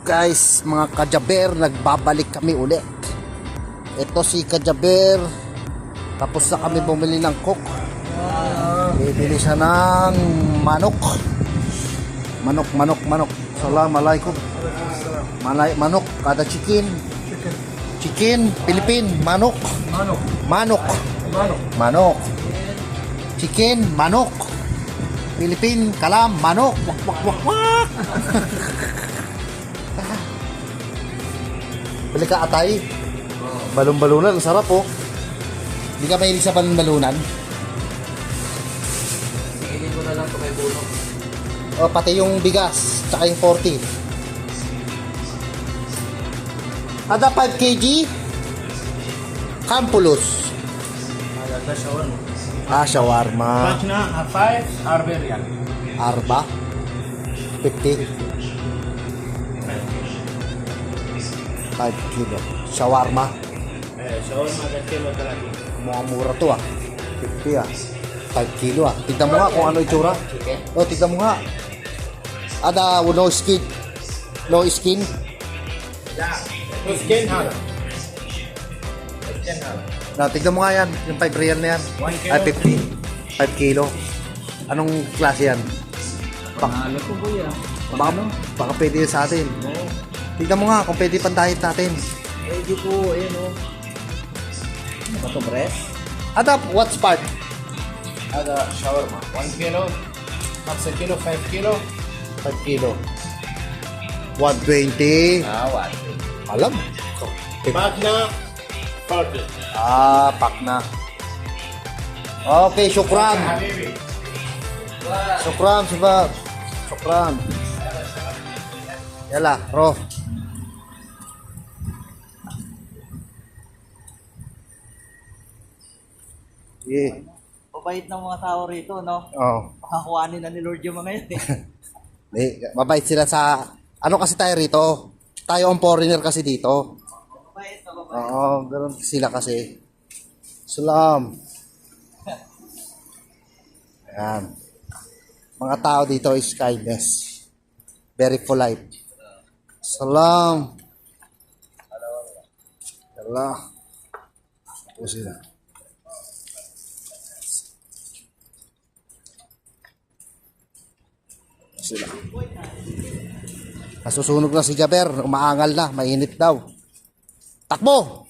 guys, mga kajaber, nagbabalik kami ulit. Ito si kajaber. Tapos na kami bumili ng cook. Bibili siya ng manok. Manok. Assalamualaikum. Manok, kada chicken. Philippine, manok. Chicken, manok. Philippine, kalam, manok. Wak. Bili ka atay. Balon-balunan, ang sarap oh. Hindi ka mahilig sa balon-balunan? Hingin ko na lang ito may bunok. O, pati yung bigas, tsaka yung 40. Ada 5 kg? Campulus. Ada shawarma. Shawarma. Pack na 5 arbe riyal. Arba? 50? 5 kilo. Shawarma. Shawarma ada kilo talaga. Mukhang mura to ah. 50 ah. 5 kilo ah. Tignan mo nga kung ano itsura. O, tignan mo nga. Ada no skin. No skin. Yeah. Skin hala. Skin hala. Na, tignan mo nga yan. Yung 5 real na yan. 1 kilo. Ay, 50. 5 kilo. Anong klase yan? Panalo ko boy ah. Baka pwede sa atin. Oo. Tignan mo nga kung pwede pang diet natin. Pwede po, ayun o. Ano ba ito, breast? Ada, what's part? Ada shawarma. 1 kilo. Half a kilo, 5 kilo. 5 kilo. 120. What? Alam. Pack na 40. Pak na. Okay, syukran. Habibi. Syukran, sebab. Syukran. Yalah, roh. Yeah. Mabait ng mga tao rito, no? Oh. Makakuhanin na ni Lord yung mga yun eh. Mabait sila sa... Ano kasi tayo rito? Tayo ang foreigner kasi dito. Mabait na mabait. Oo, ganun sila kasi. Salam. Ayan. Mga tao dito is kindness. Very polite. Salam. Allah. Ito sila. Sila. Nasusunog na si Jaber. Umaangal na. Mainit daw. Takbo!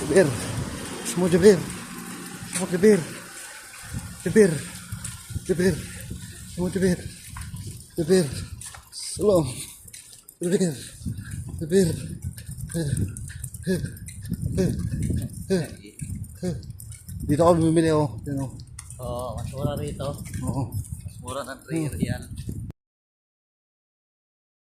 Jaber. Semua Jaber. Semua Jaber. Jaber. Semua Jaber. Salam. Jaber. Dito ako bumili oh. Yan oh. Oo, mas mura rito. Oo. Mas mura ng 3 real.